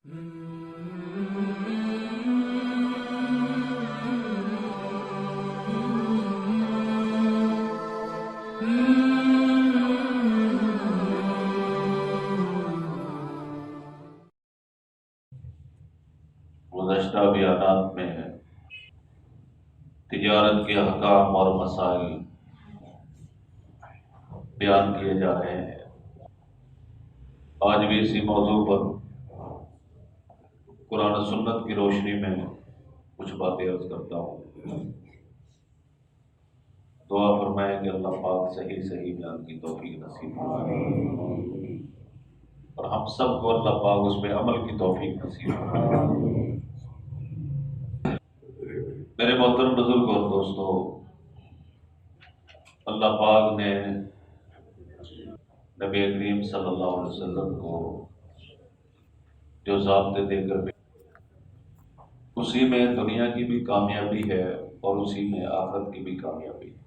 گزشتہ بیانات میں تجارت کے احکام اور مسائل بیان کیے جا رہے ہیں۔ آج بھی اسی موضوع پر قرآن و سنت کی روشنی میں کچھ باتیں عرض کرتا ہوں۔ دعا فرمائیں کہ اللہ پاک صحیح بیان کی توفیق نصیب فرمائے اور ہم سب کو اللہ پاک اس پہ عمل کی توفیق نصیب فرمائے۔ میرے محترم بزرگ اور دوستو، اللہ پاک نے نبی کریم صلی اللہ علیہ وسلم کو جو ضابطے دے کر اسی میں دنیا کی بھی کامیابی ہے اور اسی میں آخرت کی بھی کامیابی ہے۔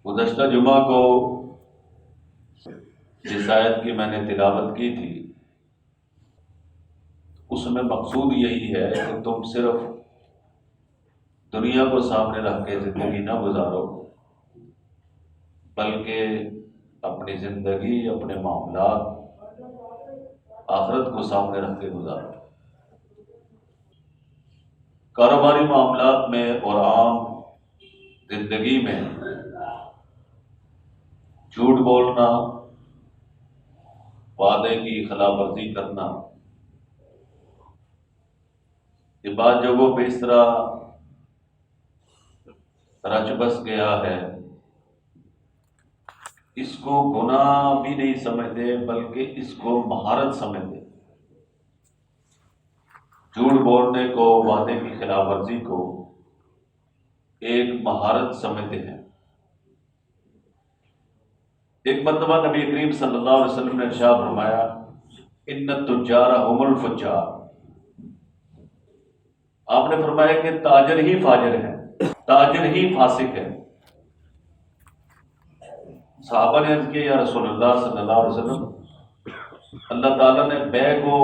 گزشتہ جمعہ کو جس آیت کی میں نے تلاوت کی تھی اس میں مقصود یہی ہے کہ تم صرف دنیا کو سامنے رکھ کے زندگی نہ گزارو، بلکہ اپنی زندگی، اپنے معاملات آخرت کو سامنے رکھ کے گزارو۔ کاروباری معاملات میں اور عام زندگی میں جھوٹ بولنا، وعدے کی خلاف ورزی کرنا، یہ بات جگہوں پہ اس طرح رچ بس گیا ہے، اس کو گناہ بھی نہیں سمجھتے بلکہ اس کو مہارت سمجھتے۔ جھوٹ بولنے کو، وعدے کی خلاف ورزی کو ایک مہارت سمجھتے ہیں۔ ایک مرتبہ نبی کریم صلی اللہ علیہ وسلم نے ارشاد فرمایا، ان التجار هم الفجار۔ آپ نے فرمایا کہ تاجر ہی فاجر ہے، تاجر ہی فاسق ہے۔ صحابہ نے عرض کیا، یا رسول اللہ صلی اللہ علیہ وسلم، اللہ تعالیٰ نے بیع کو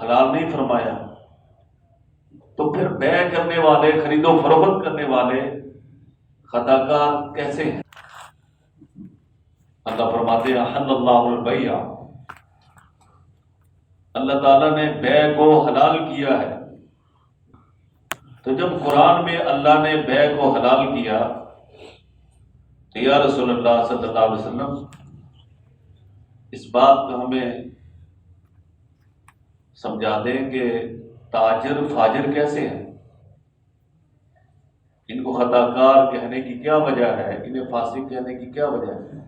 حلال نہیں فرمایا، تو پھر بیع کرنے والے، خرید و فروخت کرنے والے خطا کار کیسے ہیں؟ اللہ فرماتے ہیں، احل اللہ البیع، اللہ تعالیٰ نے بیع کو حلال کیا ہے۔ تو جب قرآن میں اللہ نے بیع کو حلال کیا تو یا رسول اللہ صلی اللہ علیہ وسلم اس بات کو ہمیں سمجھا دیں کہ تاجر فاجر کیسے ہیں، ان کو خطا کار کہنے کی کیا وجہ ہے، انہیں فاسق کہنے کی کیا وجہ ہے؟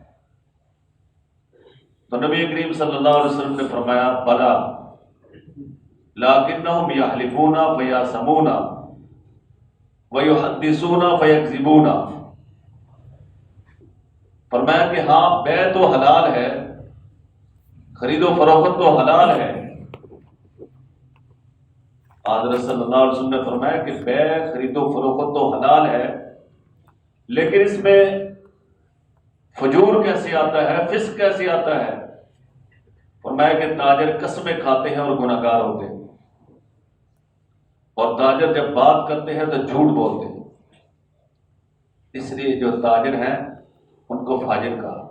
تو نبی کریم صلی اللہ علیہ وسلم نے فرمایا، بلا لیکنہم یحلفون فیاسمون ویحدثون فیکذبون۔ فرمایا کہ ہاں، بیع تو حلال ہے، خرید و فروخت تو حلال ہے۔ حضرت صلی اللہ علیہ وسلم نے فرمایا کہ بیع، خرید و فروخت تو حلال ہے، لیکن اس میں فجور کیسے آتا ہے، فسق کیسے آتا ہے؟ فرمایا کہ تاجر قسمیں کھاتے ہیں اور گناہ گار ہوتے ہیں، اور تاجر جب بات کرتے ہیں تو جھوٹ بولتے ہیں، اس لیے جو تاجر ہیں ان کو فاجر کہا۔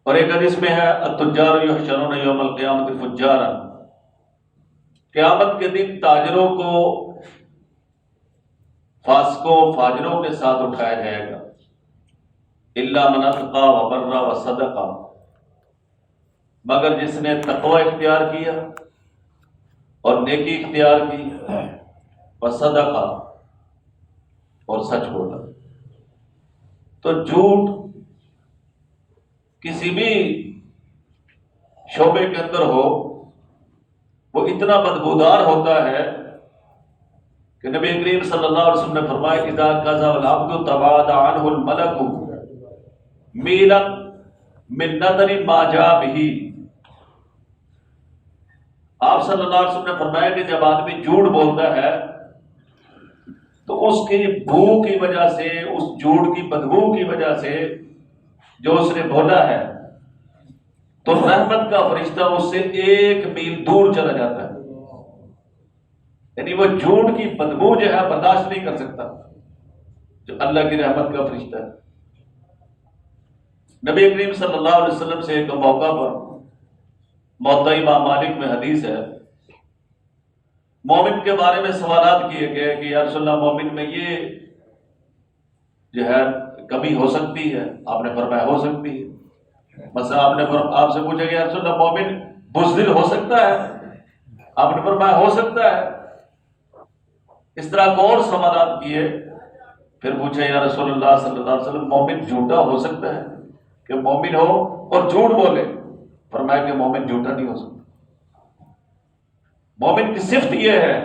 اور ایک حدیث میں ہے، التجار یحشرون یوم القیامۃ فجارا، قیامت کے دن تاجروں کو فاسقوں، فاجروں کے ساتھ اٹھایا جائے گا، الا من اتقى وبر وصدق، مگر جس نے تقوی اختیار کیا اور نیکی اختیار کی، وصدق، اور سچ بولا۔ تو جھوٹ کسی بھی شعبے کے اندر ہو، وہ اتنا بدبودار ہوتا ہے کہ نبی کریم صلی اللہ علیہ وسلم نے فرمایا، اذا كذب العبد تباعد عنه الملك میلا من نظر ما جاء به۔ آپ صلی اللہ علیہ وسلم نے فرمایا کہ جب آدمی جھوٹ بولتا ہے تو اس کی بو کی وجہ سے، اس جھوٹ کی بدبو کی وجہ سے جو اس نے بولا ہے، تو رحمت کا فرشتہ اس سے 1 میل دور چلا جاتا ہے، یعنی وہ جھوٹ کی بدبو جو ہے برداشت نہیں کر سکتا جو اللہ کی رحمت کا فرشتہ ہے۔ نبی کریم صلی اللہ علیہ وسلم سے ایک موقع پر موطا امام مالک میں حدیث ہے، مومن کے بارے میں سوالات کیے گئے کہ یا رسول اللہ مومن میں یہ جو ہے کمی ہو سکتی ہے، آپ نے فرمایا ہو سکتی ہے۔ مثلا آپ سے پوچھا کہ یا رسول اللہ مومن بزدل ہو سکتا ہے، آپ نے فرمایا ہو سکتا ہے۔ اس طرح کو اور سوالات کیے، پھر پوچھا یا رسول اللہ صلی اللہ علیہ وسلم مومن جھوٹا ہو سکتا ہے کہ مومن ہو اور جھوٹ بولے؟ فرمایا کہ مومن جھوٹا نہیں ہو سکتا۔ مومن کی صفت یہ ہے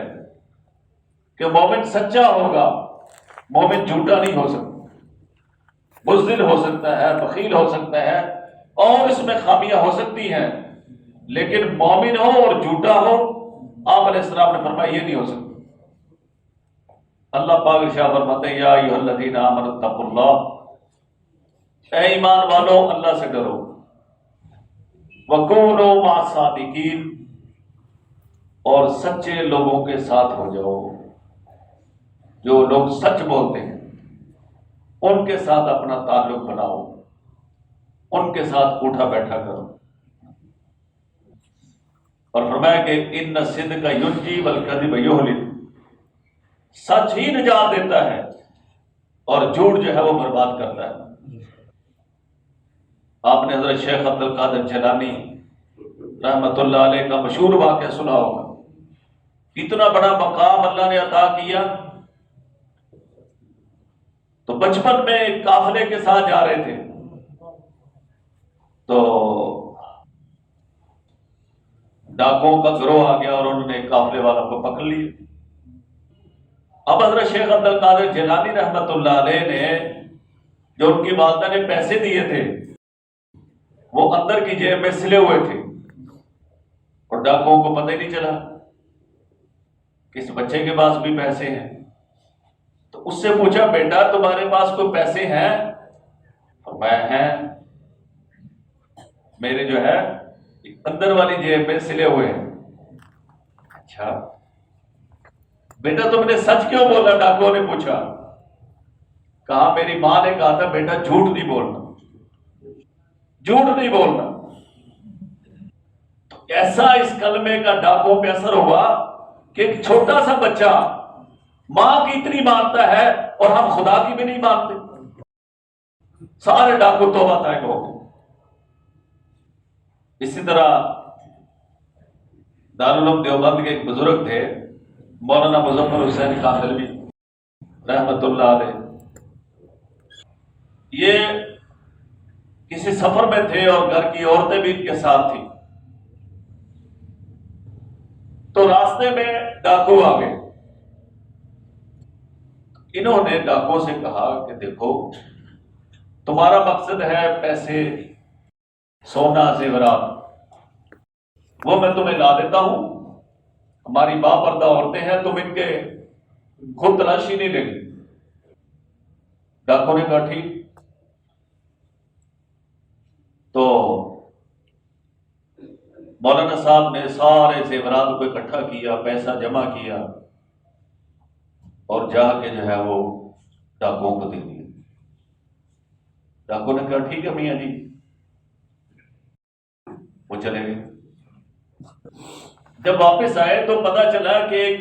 کہ مومن سچا ہوگا، مومن جھوٹا نہیں ہو سکتا۔ بزدل ہو سکتا ہے، بخیل ہو سکتا ہے، اور اس میں خامیاں ہو سکتی ہیں، لیکن مومن ہو اور جھوٹا ہو، آپ علیہ السلام نے فرمایا یہ نہیں ہو سکتا۔ اللہ پاک ارشاد فرماتے ہیں یا ایھا الذین آمنوا اتقوا اللہ، اے ایمان والو اللہ سے ڈرو، وکونوا مع الصادقین، اور سچے لوگوں کے ساتھ ہو جاؤ۔ جو لوگ سچ بولتے ہیں ان کے ساتھ اپنا تعلق بناؤ، ان کے ساتھ اٹھا بیٹھا کرو۔ اور فرمایا کہ ان الصدق ینجی والکذب یہلک، سچ ہی نجات دیتا ہے اور جھوٹ جو ہے وہ برباد کرتا ہے۔ آپ نے حضرت شیخ عبد القادر جیلانی رحمت اللہ علیہ کا مشہور واقعہ سنا ہوگا۔ اتنا بڑا مقام اللہ نے عطا کیا، تو بچپن میں ایک قافلے کے ساتھ جا رہے تھے، تو ڈاکوں کا گروہ آ گیا اور انہوں نے قافلے والوں کو پکڑ لیا۔ اب حضرت شیخ عبد القادر جیلانی رحمت اللہ علیہ نے جو ان کی والدہ نے پیسے دیے تھے وہ اندر کی جیب میں سلے ہوئے تھے، اور ڈاکوں کو پتہ ہی نہیں چلا کہ اس بچے کے پاس بھی پیسے ہیں۔ تو اس سے پوچھا بیٹا تمہارے پاس کوئی پیسے ہیں؟ فرمایا ہیں، میرے جو ہے اندر والی جیب میں سلے ہوئے ہیں۔ اچھا بیٹا تم نے سچ کیوں بولا؟ ڈاکوں نے پوچھا۔ کہا میری ماں نے کہا تھا بیٹا جھوٹ نہیں بولنا، جھوٹ نہیں بولنا۔ تو ایسا اس کلمے کا ڈاکوں پہ اثر ہوا کہ ایک چھوٹا سا بچہ ماں کی اتنی مانتا ہے اور ہم خدا کی بھی نہیں مانتے۔ سارے ڈاکو توبہ طائب ہو گئے۔ اسی طرح دارالعلوم دیوبند کے ایک بزرگ تھے مولانا مظفر حسین کاندھلوی رحمت اللہ علیہ، یہ کسی سفر میں تھے اور گھر کی عورتیں بھی ان کے ساتھ تھیں، تو راستے میں ڈاکو آ گئے۔ انہوں نے ڈاکوں سے کہا کہ دیکھو تمہارا مقصد ہے پیسے، سونا، زیورات، وہ میں تمہیں لا دیتا ہوں، ہماری باپردہ عورتیں ہیں، تم ان کے خود تلاشی نہیں لے گی۔ ڈاکوں نے کہا ٹھیک۔ تو مولانا صاحب نے سارے زیورات کو اکٹھا کیا، پیسہ جمع کیا اور جا کے جو ہے وہ ڈاکوں کو دے دیا۔ ڈاکوں نے کہا ٹھیک ہے میاں جی، وہ چلے گئے۔ جب واپس آئے تو پتا چلا کہ ایک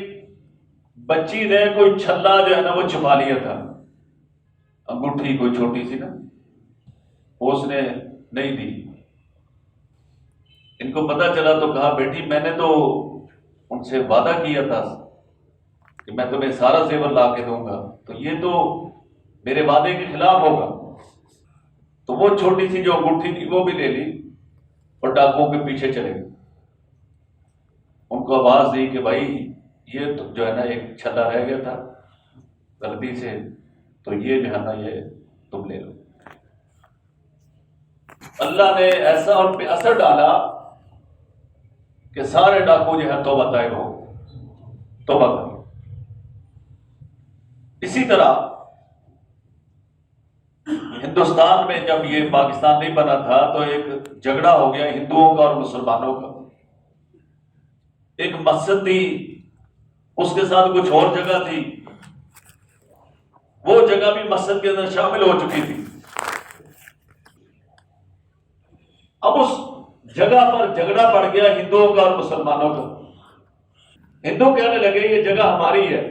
بچی نے کوئی چھلا جو ہے نا وہ چھپا لیا تھا، انگوٹھی کوئی چھوٹی سی نا، اس نے نہیں دی۔ ان کو پتا چلا تو کہا بیٹی میں نے تو ان سے وعدہ کیا تھا کہ میں تمہیں سارا زیور لا کے دوں گا، تو یہ تو میرے وعدے کے خلاف ہوگا۔ تو وہ چھوٹی سی جو انگوٹھی تھی وہ بھی لے لی اور ڈاکوں کے پیچھے چلے گئے۔ ان کو آواز دی کہ بھائی یہ تو جو ہے نا ایک چھلا رہ گیا تھا غلطی سے، تو یہ جو ہے نا یہ تم لے لو۔ اللہ نے ایسا ان پہ اثر ڈالا کہ سارے ڈاکو جو ہے توبہ طائب ہو، توبہ کر۔ اسی طرح ہندوستان میں جب یہ پاکستان نہیں بنا تھا تو ایک جھگڑا ہو گیا ہندوؤں کا اور مسلمانوں کا. ایک مسجد تھی، اس کے ساتھ کچھ اور جگہ تھی، وہ جگہ بھی مسجد کے اندر شامل ہو چکی تھی. اب اس جگہ پر جھگڑا پڑ گیا ہندوؤں کا اور مسلمانوں کا. ہندو کہنے لگے یہ جگہ ہماری ہے.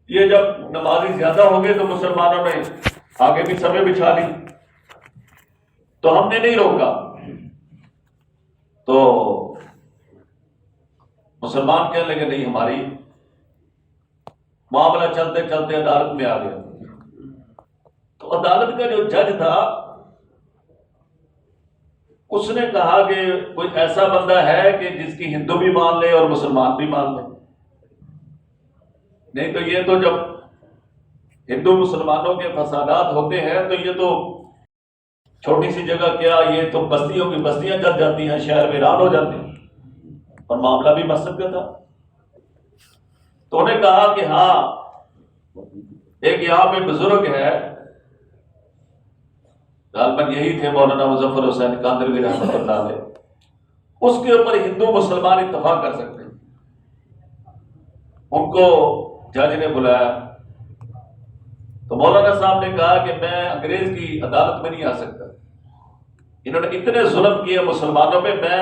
یہ جب نمازی زیادہ ہو گئے تو مسلمانوں نے آگے بھی سبیں بچھا لی، تو ہم نے نہیں روکا. تو مسلمان کہنے لگے نہیں ہماری. معاملہ چلتے چلتے عدالت میں آ گیا. تو عدالت کا جو جج تھا اس نے کہا کہ کوئی ایسا بندہ ہے کہ جس کی ہندو بھی مان لے اور مسلمان بھی مان لے. نہیں تو یہ تو جب ہندو مسلمانوں کے فسادات ہوتے ہیں تو یہ تو چھوٹی سی جگہ کیا، یہ تو بستیوں کی بستیاں جل جاتی ہیں، شہر ویران ہو جاتے ہیں. اور معاملہ بھی مسجد کا تھا. تو انہوں نے کہا کہ ہاں ایک یہاں پہ بزرگ ہے، غالباً یہی تھے مولانا مظفر حسین کاندھلوی رحمۃ اللہ علیہ، اس کے اوپر ہندو مسلمان اتفاق کر سکتے ہیں. ان کو جج نے بلایا تو مولانا صاحب نے کہا کہ میں انگریز کی عدالت میں نہیں آ سکتا. انہوں نے اتنے ظلم کیے مسلمانوں پہ، میں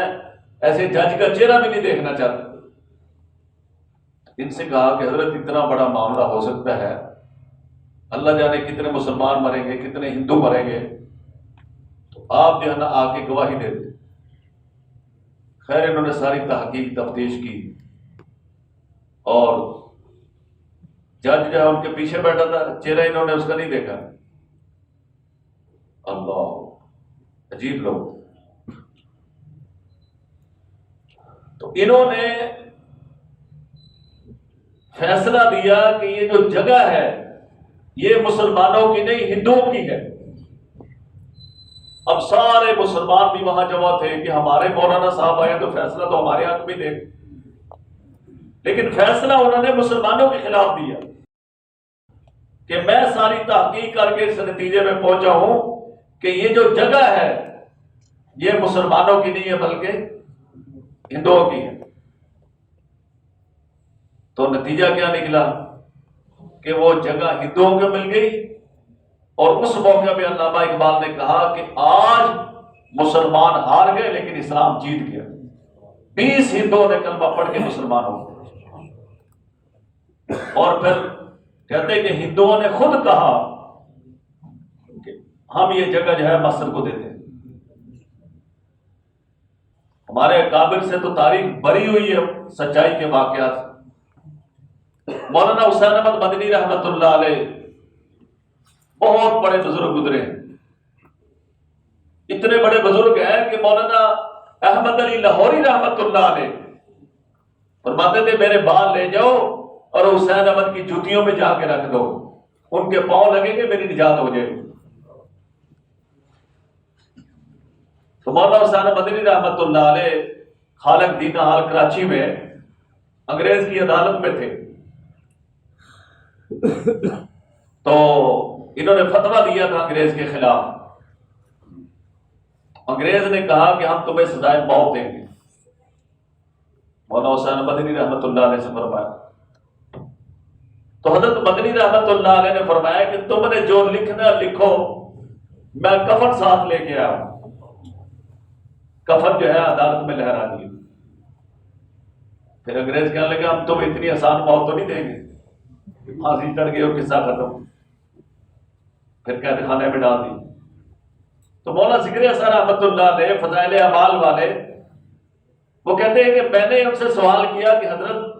ایسے جج کا چہرہ بھی نہیں دیکھنا چاہتا. ان سے کہا کہ حضرت اتنا بڑا معاملہ ہو سکتا ہے، اللہ جانے کتنے مسلمان مریں گے، کتنے ہندو مریں گے، تو آپ جو ہے نا آ کے گواہی دے دیں. خیر انہوں نے ساری تحقیق تفتیش کی اور جج جو ہے ان کے پیچھے بیٹھا تھا، چہرہ انہوں نے اس کا نہیں دیکھا. اللہ، عجیب لوگ. تو انہوں نے فیصلہ دیا کہ یہ جو جگہ ہے یہ مسلمانوں کی نہیں ہندوؤں کی ہے. اب سارے مسلمان بھی وہاں جمع تھے کہ ہمارے مولانا صاحب آئے تو فیصلہ تو ہمارے حق میں دے. لیکن فیصلہ انہوں نے مسلمانوں کے خلاف دیا کہ میں ساری تحقیق کر کے اس نتیجے میں پہنچا ہوں کہ یہ جو جگہ ہے یہ مسلمانوں کی نہیں ہے بلکہ ہندوؤں کی ہے. تو نتیجہ کیا نکلا کہ وہ جگہ ہندوؤں کو مل گئی. اور اس موقع پہ علامہ اقبال نے کہا کہ آج مسلمان ہار گئے لیکن اسلام جیت گیا. 20 ہندوؤں نے کلمہ پڑھ کے مسلمان ہو گئے. اور پھر کہتے ہیں کہ ہندوؤں نے خود کہا کہ ہم یہ جگہ جو ہے مسجد کو دیتے ہیں. ہمارے اکابر سے تو تاریخ بری ہوئی ہے سچائی کے واقعات. مولانا حسین احمد مدنی رحمۃ اللہ علیہ بہت بڑے بزرگ گزرے ہیں. اتنے بڑے بزرگ ہیں کہ مولانا احمد علی لاہوری رحمۃ اللہ علیہ فرماتے تھے میرے بال لے جاؤ اور حسین احمد کی جوتیوں میں جا کے رکھ دو، ان کے پاؤں لگیں گے میری نجات ہو جائے گی. تو مولانا حسین احمد مدنی رحمۃ اللہ علیہ خالق دینا حال کراچی میں انگریز کی عدالت میں تھے. تو انہوں نے فتویٰ دیا تھا انگریز کے خلاف. انگریز نے کہا کہ ہم تمہیں سزائے موت دیں گے. مولانا حسین مدنی رحمۃ اللہ علیہ سے فرمایا. تو حضرت مدنی رحمۃ اللہ علیہ نے فرمایا کہ تم نے جو لکھنا لکھو، میں کفن ساتھ لے کے آیا. کفن جو ہے عدالت میں لہرا دی. پھر انگریز کہنے لگا ہم تمہیں اتنی آسان موت تو نہیں دیں گے. پھانسی چڑھ گئی اور قصہ ختم. پھر قید خانے میں ڈال دی. تو مولانا ذکر حسن رحمۃ اللہ علیہ فضائل اعمال والے وہ کہتے ہیں کہ میں نے ان سے سوال کیا کہ حضرت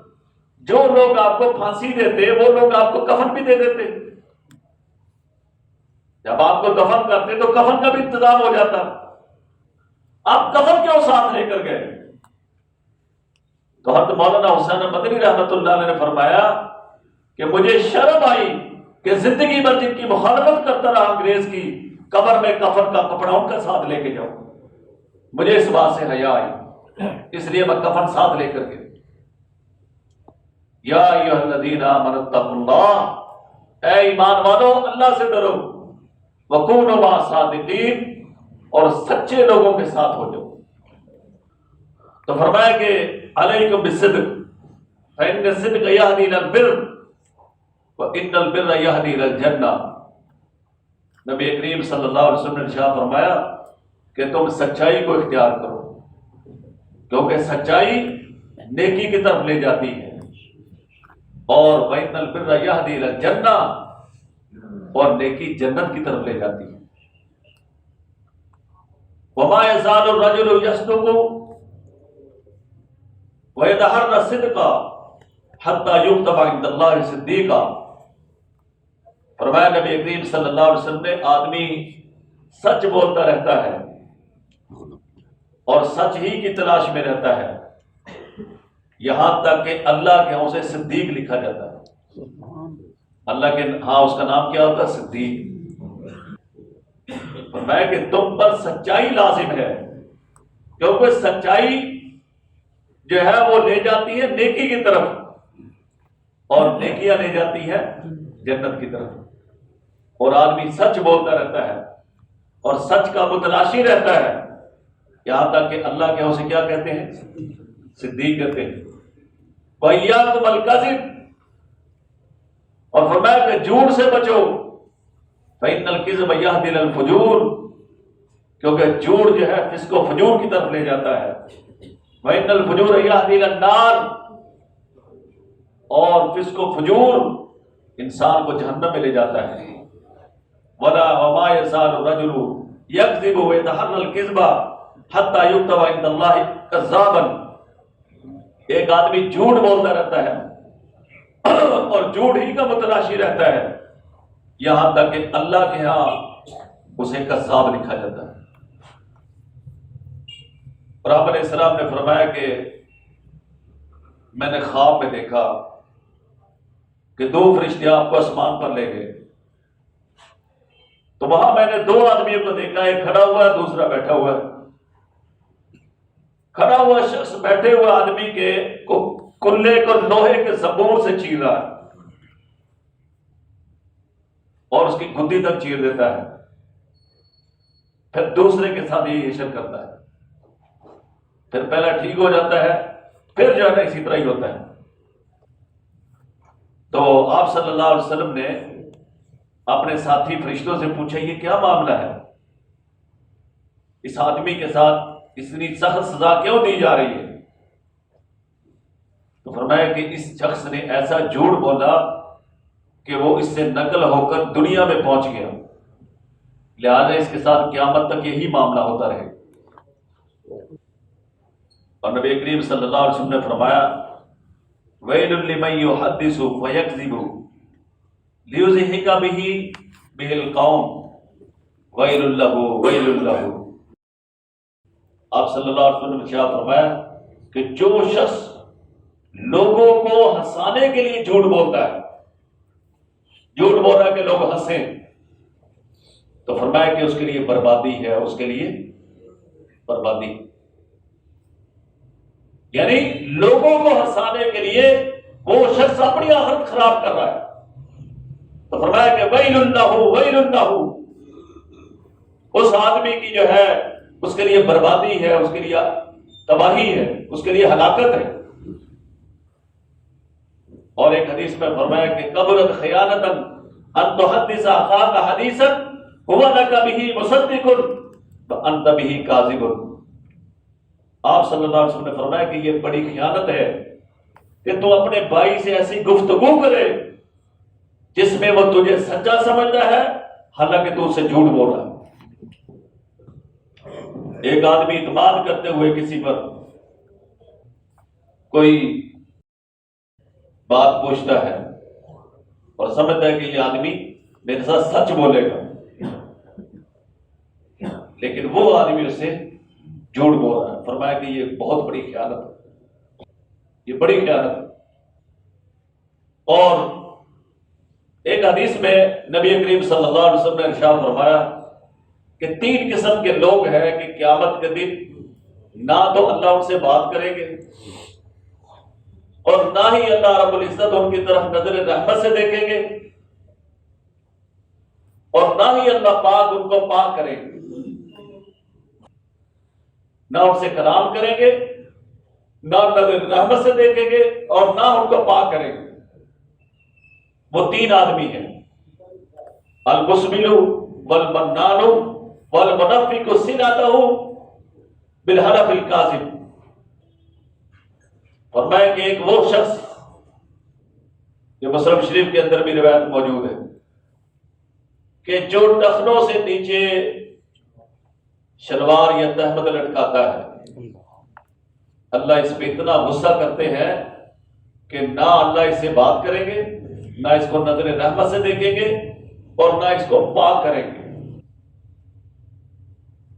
جو لوگ آپ کو پھانسی دیتے وہ لوگ آپ کو کفن بھی دے دیتے. جب آپ کو دفن کرتے تو کفن کا بھی انتظام ہو جاتا، آپ کفن کیوں ساتھ لے کر گئے؟ تو حضرت مولانا حسین مدنی رحمۃ اللہ علیہ نے فرمایا کہ مجھے شرم آئی کہ زندگی بھر جن کی مخالفت کرتا رہا انگریز کی، قبر میں کفن کا کپڑا ان کا ساتھ لے کے جاؤں. مجھے اس بات سے حیا آئی، اس لیے میں کفن ساتھ لے کر گیا. یا ایھا الذین آمنوا اتقوا اللہ، اے ایمان والو اللہ سے ڈرو. وَكُونُوا مَعَ الصَّادِقِينَ، اور سچے لوگوں کے ساتھ ہو جاؤ۔ تو فرمایا کہ علیکم بالصدق فإن الصدق یہدی الی البر وإن البر یہدی الی الجنہ۔ نبی کریم صلی اللہ علیہ وسلم نے ارشاد فرمایا کہ تم سچائی کو اختیار کرو، کیونکہ سچائی نیکی کی طرف لے جاتی ہے، اور وإن البر یہدی الی الجنہ، اور نیکی جنت کی طرف لے جاتی ہے۔ وما يزال الرجل يصدق ويتحرى الصدق حتى يكتب عند الله صديقا۔ فرمایا نبی کریم صلی اللہ علیہ وسلم نے آدمی سچ بولتا رہتا ہے اور سچ ہی کی تلاش میں رہتا ہے، یہاں تک کہ اللہ کے ہاں اسے صدیق لکھا جاتا ہے۔ اللہ کے ہاں اس کا نام کیا ہوتا ہے؟ صدیق۔ فرمایا کہ تم پر سچائی لازم ہے، کیونکہ سچائی جو ہے وہ لے جاتی ہے نیکی کی طرف، اور نیکیاں لے جاتی ہے جنت کی طرف۔ اور آدمی سچ بولتا رہتا ہے اور سچ کا متلاشی رہتا ہے، یہاں تک کہ اللہ کے اسے کیا کہتے ہیں؟ صدیق کہتے ہیں۔ وَإِيَّاكُمْ الْكَذِبَ، اور فرمایا کہ جھوٹ سے بچو، فَإِنَّ الْكِذْبَ يَهْدِي إِلَى الْفُجُورِ، کیونکہ جھوٹ جو ہے فسق و فجور کی طرف لے جاتا ہے۔ وَإِنَّ الْفُجُورَ يَهْدِي إِلَى النَّارِ، اور فسق و فجور انسان کو جہنم میں لے جاتا ہے۔ وَمَا يَزَالُ الرَّجُلُ يَكْذِبُ وَيَتَحَرَّى الْكِذْبَ حَتَّى يُكْتَبَ عِندَ اللَّهِ كَذَّابًا۔ ایک آدمی جھوٹ بولتا رہتا ہے اور جھوٹ ہی کا متلاشی رہتا ہے، یہاں تک کہ اللہ کے ہاں اسے کذاب لکھا جاتا ہے۔ اور آپ علیہ السلام نے فرمایا کہ میں نے خواب میں دیکھا کہ دو فرشتے آپ کو آسمان پر لے گئے، تو وہاں میں نے دو آدمیوں کو دیکھا، ایک کھڑا ہوا ہے دوسرا بیٹھا ہوا ہے۔ کھڑا ہوا شخص بیٹھے ہوئے آدمی کے کلے کو لوہے کے زنبور سے چیر رہا ہے اور اس کی گدی تک چیر دیتا ہے، پھر دوسرے کے ساتھ یہ حشر کرتا ہے، پھر پہلا ٹھیک ہو جاتا ہے، پھر جو ہے نا اسی طرح ہی ہوتا ہے۔ تو آپ صلی اللہ علیہ وسلم نے اپنے ساتھی فرشتوں سے پوچھا یہ کیا معاملہ ہے، اس آدمی کے ساتھ اتنی سخت سزا کیوں دی جا رہی ہے؟ تو فرمایا کہ اس شخص نے ایسا جھوٹ بولا کہ وہ اس سے نقل ہو کر دنیا میں پہنچ گیا، لہذا اس کے ساتھ قیامت تک یہی معاملہ ہوتا رہے۔ اور نبی کریم صلی اللہ علیہ وسلم نے فرمایا وَيْلٌ لِمَن يُحَدِّثُ وَيَكْذِبُ لِيُضْحِكَ بِهِ الْقَوْمَ وَيْلٌ لَهُ وَيْلٌ لَهُ۔ آپ صلی اللہ علیہ وسلم نے ارشاد فرمایا کہ جو شخص لوگوں کو ہنسانے کے لیے جھوٹ بولتا ہے، جھوٹ بول رہا ہے کہ لوگ ہنسیں، تو فرمایا کہ اس کے لیے بربادی ہے، اس کے لیے بربادی، یعنی لوگوں کو ہنسانے کے لیے وہ شخص اپنی آخرت خراب کر رہا ہے۔ تو فرمایا کہ ویل لہ ویل لہ، اس آدمی کی جو ہے اس کے لیے بربادی ہے، اس کے لیے تباہی ہے، اس کے لیے ہلاکت ہے۔ اور ایک حدیث میں فرمایا کہ کبرت خیانتا ان تحدث اخاک حدیثا هو لك به مصدق وانت به کاذب۔ آپ صلی اللہ علیہ وسلم نے فرمایا کہ یہ بڑی خیانت ہے کہ تو اپنے بھائی سے ایسی گفتگو کرے جس میں وہ تجھے سچا سمجھتا ہے حالانکہ تو اسے جھوٹ بول رہا ہے۔ ایک آدمی اعتماد کرتے ہوئے کسی پر کوئی بات پوچھتا ہے اور سمجھتا ہے کہ یہ آدمی میرے ساتھ سچ بولے گا، لیکن وہ آدمی اس سے جھوٹ بول رہا ہے۔ فرمایا کہ یہ بہت بڑی خیانت ہے، یہ بڑی خیانت ہے۔ اور ایک حدیث میں نبی کریم صلی اللہ علیہ وسلم نے ارشاد فرمایا کہ 3 قسم کے لوگ ہیں کہ قیامت کے دن نہ تو اللہ ان سے بات کریں گے اور نہ ہی اللہ رب العزت ان کی طرف نظر رحمت سے دیکھیں گے، اور نہ ہی اللہ پاک ان کو پاک کریں گے، نہ ان سے کلام کریں گے، نہ رحمت سے دیکھیں گے، اور نہ ان کو پاک کریں گے۔ وہ تین آدمی ہیں، المسبل والمنان والمنفق صلتہ بالحلف الکاذب۔ فرمایا کہ ایک وہ شخص جو مسلم شریف کے اندر بھی روایت موجود ہے کہ جو ٹخنوں سے نیچے شلوار یا تہمد لٹکاتا ہے، اللہ اس پہ اتنا غصہ کرتے ہیں کہ نہ اللہ اس سے بات کریں گے، نہ اس کو نظر رحمت سے دیکھیں گے، اور نہ اس کو پاک کریں گے۔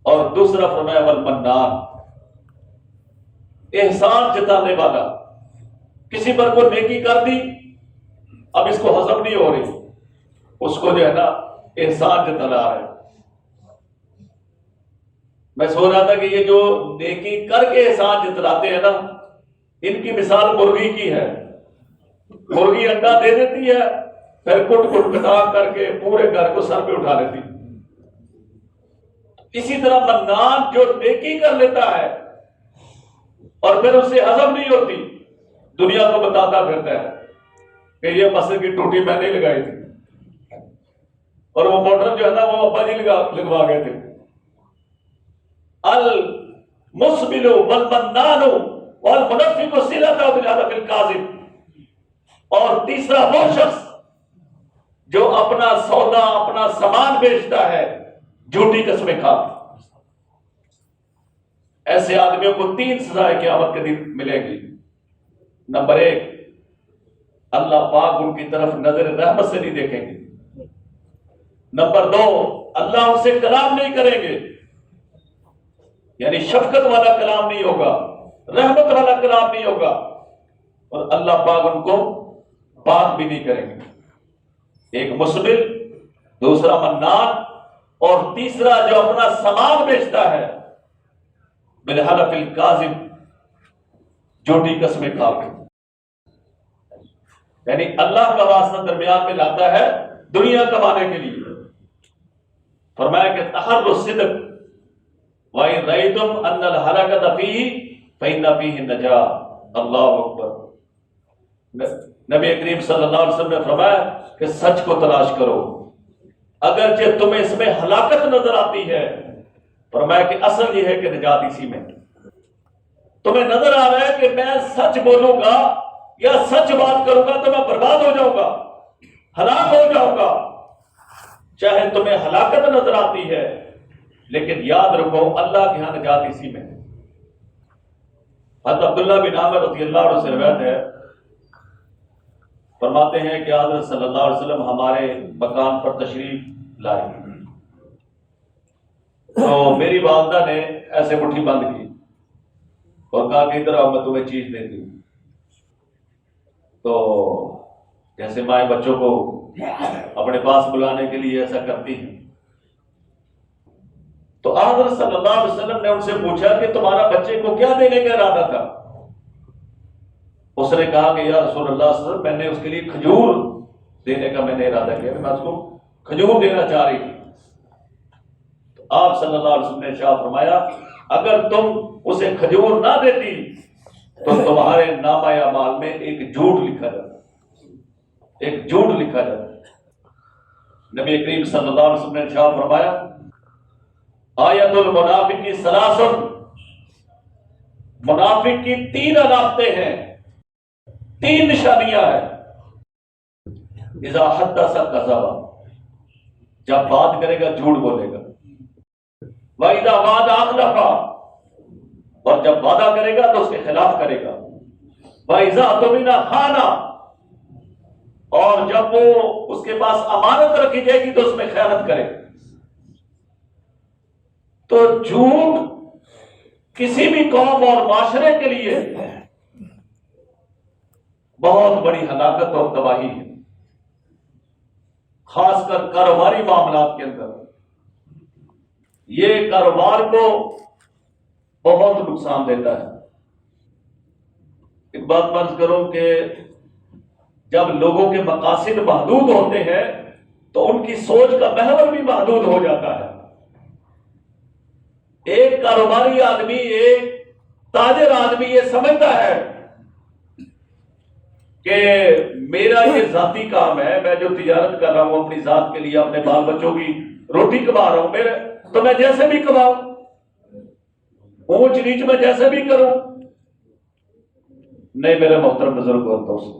اور دوسرا فرمایا والمنان، احسان جتانے والا، کسی پر کوئی نیکی کر دی، اب اس کو ہضم نہیں ہو رہی، اس کو جو ہے نا احسان جتا رہا ہے۔ میں سو رہا تھا کہ یہ جو نیکی کر کے احسان جتلاتے ہیں نا، ان کی مثال مرغی کی ہے۔ مرغی انڈا دے دیتی ہے، پھر کٹ کٹ کٹا کر کے پورے گھر کو سر پہ اٹھا لیتی۔ اسی طرح منان جو نیکی کر لیتا ہے اور پھر اسے ہضم نہیں ہوتی، دنیا کو بتاتا پھرتا ہے کہ یہ مسجد کی ٹوٹی میں نے لگائی تھی، اور وہ موٹر جو ہے نا وہ ابا جی لگوا گئے تھے۔ المسبل والمنان والمنفق صلتہ بالحلف الکاذب۔ اور تیسرا وہ شخص جو اپنا سودا، اپنا سامان بیچتا ہے جھوٹی قسمیں کھا۔ ایسے آدمیوں کو تین سزائیں قیامت کے دن ملے گی۔ نمبر ایک، اللہ پاک ان کی طرف نظر رحمت سے نہیں دیکھیں گے۔ نمبر دو، اللہ ان سے کلام نہیں کریں گے، یعنی شفقت والا کلام نہیں ہوگا، رحمت والا کلام نہیں ہوگا، اور اللہ پاک ان کو پاک بھی نہیں کریں گے۔ ایک مسبل، دوسرا منان، اور تیسرا جو اپنا سامان بیچتا ہے بالحلف الکاذب، جھوٹی قسمیں کھا کے، یعنی اللہ کا واسطہ درمیان میں لاتا ہے دنیا کمانے کے لیے۔ فرمایا کہ تحروا الصدق وَإِن رَأَيْتُمْ أَنَّ الْحَلَقَةَ فِيهِ فَإِنَّ فِيهِ النَّجَاةَ۔ اللہ اکبر۔ نبی کریم صلی اللہ علیہ وسلم نے فرمایا کہ سچ کو تلاش کرو، اگرچہ تمہیں اس میں ہلاکت نظر آتی ہے، فرمایا کہ اصل یہ ہے کہ نجات اسی میں۔ تمہیں نظر آ رہا ہے کہ میں سچ بولوں گا یا سچ بات کروں گا تو میں برباد ہو جاؤں گا، ہلاک ہو جاؤں گا، چاہے تمہیں ہلاکت نظر آتی ہے، لیکن یاد رکھو اللہ کے ہاں نجات اسی میں۔ حضرت عبداللہ بن عامر رضی اللہ عنہ سے روایت ہے، فرماتے ہیں کہ حضرت صلی اللہ علیہ وسلم ہمارے مکان پر تشریف لائے، تو میری والدہ نے ایسے مٹھی بند کی اور کہا کہ ادھر آؤ میں تمہیں چیز دیتی ہوں۔ تو جیسے مائیں بچوں کو اپنے پاس بلانے کے لیے ایسا کرتی ہیں، تو حضرت صلی اللہ علیہ وسلم نے ان سے پوچھا کہ تمہارا بچے کو کیا دینے کا ارادہ تھا؟ اس نے کہا کہ یا رسول اللہ صلی اللہ علیہ وسلم، میں نے اس کے لیے کھجور دینے کا میں نے ارادہ کیا، میں اس کو کھجور دینا چاہ رہی تھی۔ تو آپ صلی اللہ علیہ وسلم نے ارشاد فرمایا اگر تم اسے کھجور نہ دیتی تو تمہارے نامہ اعمال میں ایک جھوٹ لکھا جاتا، ایک جھوٹ لکھا جاتا۔ نبی کریم صلی اللہ علیہ وسلم نے ارشاد فرمایا آیت المنافق کی ثلاث، منافق کی تین علامتیں ہیں، تین نشانیاں ہیں۔ اذا حدث کذب، جب بات کرے گا جھوٹ بولے گا، واذا وعد اخلف، اور جب وعدہ کرے گا تو اس کے خلاف کرے گا، واذا اؤتمن خان، اور جب وہ اس کے پاس امانت رکھی جائے گی تو اس میں خیانت کرے۔ تو جھوٹ کسی بھی قوم اور معاشرے کے لیے بہت بڑی ہلاکت اور تباہی ہے، خاص کر کاروباری معاملات کے اندر یہ کاروبار کو بہت نقصان دیتا ہے۔ ایک بات فرض کرو کہ جب لوگوں کے مقاصد محدود ہوتے ہیں تو ان کی سوچ کا محور بھی محدود ہو جاتا ہے. ایک کاروباری آدمی، ایک تاجر آدمی یہ سمجھتا ہے کہ میرا یہ ذاتی کام ہے، میں جو تجارت کر رہا ہوں اپنی ذات کے لیے، اپنے بال بچوں کی روٹی کما رہا ہوں، میرے تو میں جیسے بھی کماؤں، اونچ نیچ میں جیسے بھی کروں. نہیں میرے محترم بزرگ اور دوست،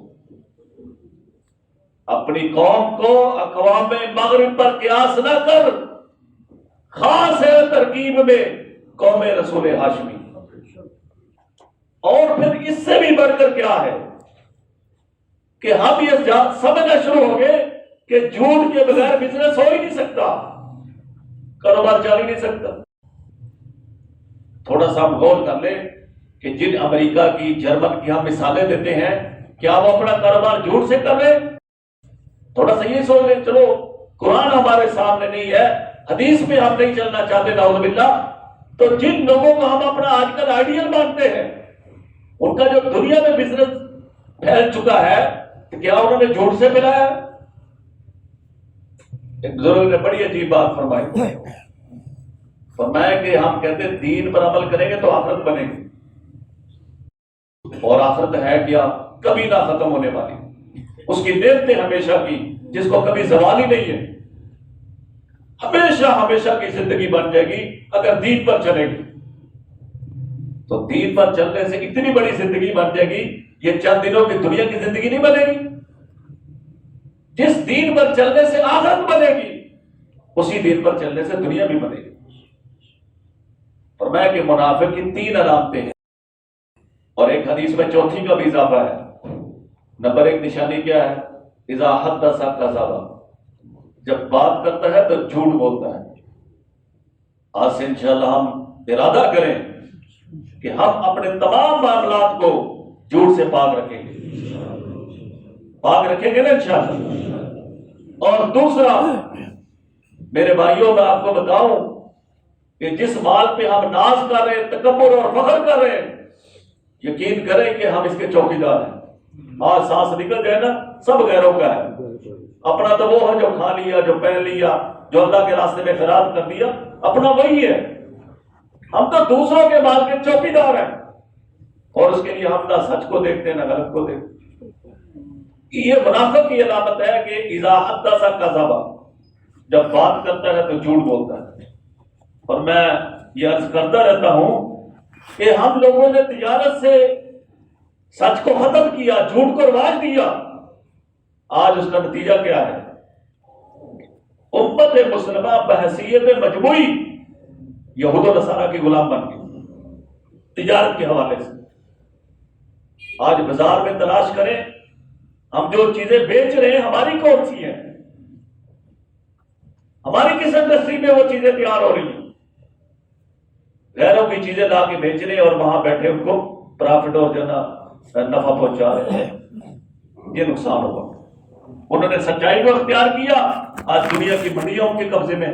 اپنی قوم کو اقوام مغرب پر قیاس نہ کر. خاص ہے ترکیب میں قوم رسول ہاشمی. اور پھر اس سے بھی بڑھ کر کیا ہے کہ ہم یہ سمجھنا شروع ہو گئے کہ جھوٹ کے بغیر بزنس ہو ہی نہیں سکتا، کاروبار چل ہی نہیں سکتا. تھوڑا سا ہم غور کر لیں کہ جن امریکہ کی، جرمن کی ہم مثالیں دیتے ہیں، کیا وہ اپنا کاروبار جھوٹ سے کر رہے ہیں؟ تھوڑا سا یہ سوچ لیں. چلو قرآن ہمارے سامنے نہیں ہے، حدیث میں ہم نہیں چلنا چاہتے نعوذ باللہ، تو جن لوگوں کو ہم اپنا آج کل آئیڈیل مانتے ہیں، ان کا جو دنیا میں بزنس پھیل چکا ہے، کیا انہوں نے جھوٹ سے ملایا؟ ایک بزرگ نے بڑی عجیب بات فرمائی. فرمایا کہ ہم کہتے ہیں دین پر عمل کریں گے تو آخرت بنے گی، اور آخرت ہے کیا؟ کبھی نہ ختم ہونے والی، اس کی نعمتیں ہمیشہ کی، جس کو کبھی زوال ہی نہیں ہے، ہمیشہ ہمیشہ کی زندگی بن جائے گی اگر دین پر چلے گی. تو دین پر چلنے سے اتنی بڑی زندگی بن جائے گی، یہ چند دنوں کی دنیا کی زندگی نہیں بنے گی. جس دین پر چلنے سے آخرت بنے گی، اسی دین پر چلنے سے دنیا بھی بنے گی. فرمایا کہ منافق کی 3 علامتیں ہیں، اور ایک حدیث میں چوتھی کا بھی اضافہ ہے. نمبر 1 نشانی کیا ہے؟ اذا حدث کذب، جب بات کرتا ہے تو جھوٹ بولتا ہے. آج سے انشاءاللہ ہم ارادہ کریں کہ ہم اپنے تمام معاملات کو جھوٹ سے پاک رکھیں گے، پاک رکھیں گے نا انشاءاللہ. اور دوسرا میرے بھائیوں، میں آپ کو بتاؤں کہ جس مال پہ ہم ناز کر رہے ہیں، تکبر اور فخر کر رہے ہیں، یقین کریں کہ ہم اس کے چوکیدار ہیں. آج سانس نکل جائے نا، سب غیروں کا ہے. اپنا تو وہ ہے جو کھا لیا، جو پہن لیا، جو اللہ کے راستے میں خیرات کر دیا، اپنا وہی ہے. ہم تو دوسروں کے مال کے چوکیدار ہیں، اور اس کے لیے ہم نہ سچ کو دیکھتے نہ غلط کو دیکھتے. یہ منافق کی علامت ہے کہ اذا حدث کذب، جب بات کرتا ہے تو جھوٹ بولتا ہے. اور میں یہ عرض کرتا رہتا ہوں کہ ہم لوگوں نے تجارت سے سچ کو ختم کیا، جھوٹ کو رواج دیا. آج اس کا نتیجہ کیا ہے؟ امت مسلمہ بحیثیت مجموعی یہود و نصارہ کی غلام بن گئی تجارت کے حوالے سے. آج بازار میں تلاش کریں، ہم جو چیزیں بیچ رہے ہیں ہماری کون سی ہیں؟ ہماری کس انڈسٹری میں وہ چیزیں تیار ہو رہی ہیں؟ غیروں کی چیزیں لا کے بیچ رہے ہیں اور وہاں بیٹھے ان کو پرافٹ اور جو نا نفع پہنچا رہے ہیں. یہ نقصان ہوگا. انہوں نے سچائی کو اختیار کیا، آج دنیا کی منڈیاں ان کے قبضے میں.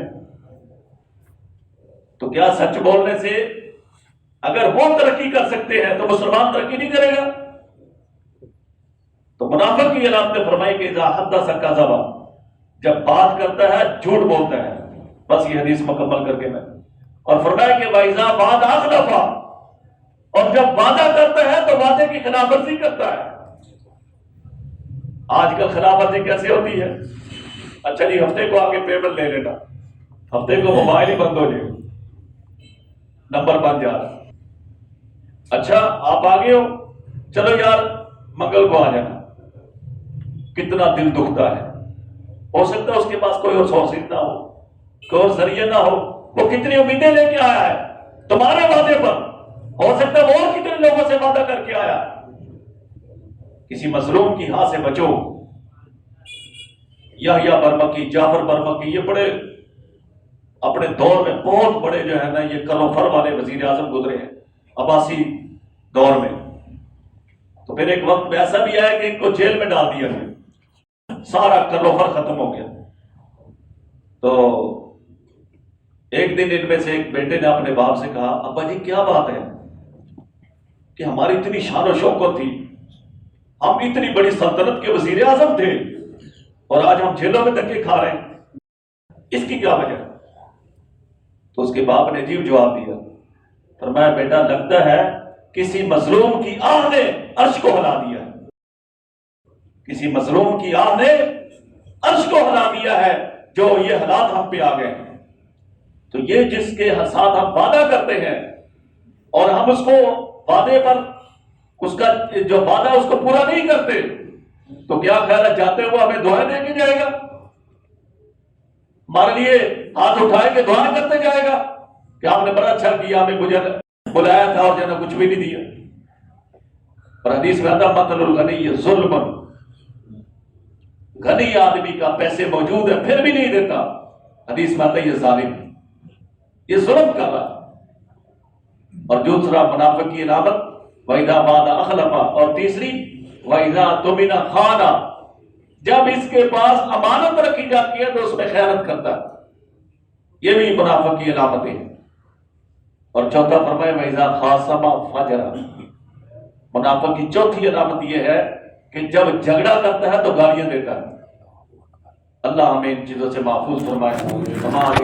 تو کیا سچ بولنے سے اگر وہ ترقی کر سکتے ہیں تو مسلمان ترقی نہیں کرے گا؟ تو منافق کی علامت فرمائی کہ اذا حدث کذب، جب بات کرتا ہے جھوٹ بولتا ہے. بس یہ حدیث مکمل کر کے میں، اور فرمایا کہ وَإِذَا بَعْدَ أَخْلَفَ، اور جب وعدہ کرتا ہے تو وعدے کی خلاف ورزی کرتا ہے. آج کل خلاف ورزی کیسے ہوتی ہے؟ اچھا جی ہفتے کو آگے پیمنٹ لے لینا، ہفتے کو موبائل ہی بند ہو جائے، نمبر بن جا رہا. اچھا آپ آگے ہو، چلو یار منگل کو آ جانا. کتنا دل دکھتا ہے. ہو سکتا ہے اس کے پاس کوئی اور سورس نہ ہو، کوئی اور ذریعہ نہ ہو، وہ کتنی امیدیں لے کے آیا ہے تمہارے وعدے پر. ہو سکتا ہے وہ اور کتنے لوگوں سے وعدہ کر کے آیا. کسی مظلوم کی ہاں سے بچو. یحییٰ برمکی، جعفر برمکی، یہ بڑے اپنے دور میں بہت بڑے جو ہے نا یہ کرو فر والے وزیر اعظم گزرے ہیں عباسی دور میں. تو پھر ایک وقت میں ایسا بھی آیا کہ ان کو جیل میں ڈال دیا گیا، سارا کرو فر ختم ہو گیا. تو ایک دن ان میں سے ایک بیٹے نے اپنے باپ سے کہا، ابا جی کیا بات ہے کہ ہماری اتنی شان و شوکت تھی، ہم اتنی بڑی سلطنت کے وزیر اعظم تھے، اور آج ہم جیلوں میں دھکے کھا رہے ہیں. اس کی کیا وجہ؟ تو اس کے باپ نے عجیب جواب دیا، فرمایا بیٹا لگتا ہے کسی مظلوم کی آہ نے عرش کو ہلا دیا، کسی مظلوم کی آہ نے عرش کو ہلا دیا ہے جو یہ حالات ہم پہ آ گئے ہیں۔ تو یہ جس کے ساتھ ہم وعدہ کرتے ہیں اور ہم اس کو وعدے پر اس کا جو وعدہ اس کو پورا نہیں کرتے، تو کیا خیال ہے جاتے ہوئے ہمیں دعائیں دے کے جائے گا، ہمارے لیے ہاتھ اٹھائے کے دعائیں کرتے جائے گا کہ آپ نے بڑا اچھا کیا، ہمیں مجھے بلایا تھا اور جو ہے کچھ بھی نہیں دیا۔ اور حدیث میں آتا مثل الغنی ظلم، غنی آدمی کا پیسے موجود ہے پھر بھی نہیں دیتا، حدیث میں آتا ہے یہ ظالم ہے، یہ ظلم کر رہا۔ اور دوسرا منافق کی علامت وَإِذَا وَعَدَ أَخْلَفَ، اور تیسری وَإِذَا اؤْتُمِنَ خَانَ، جب اس کے پاس امانت رکھی جاتی ہے تو اس میں خیانت کرتا ہے، یہ بھی منافق کی علامتیں ہیں۔ اور چوتھا فرمائے وَإِذَا خَاصَمَ فَجَرَ، منافق کی چوتھی علامت یہ ہے کہ جب جھگڑا کرتا ہے تو گالیاں دیتا ہے۔ اللہ ہمیں ان چیزوں سے محفوظ فرمائے، ہمارے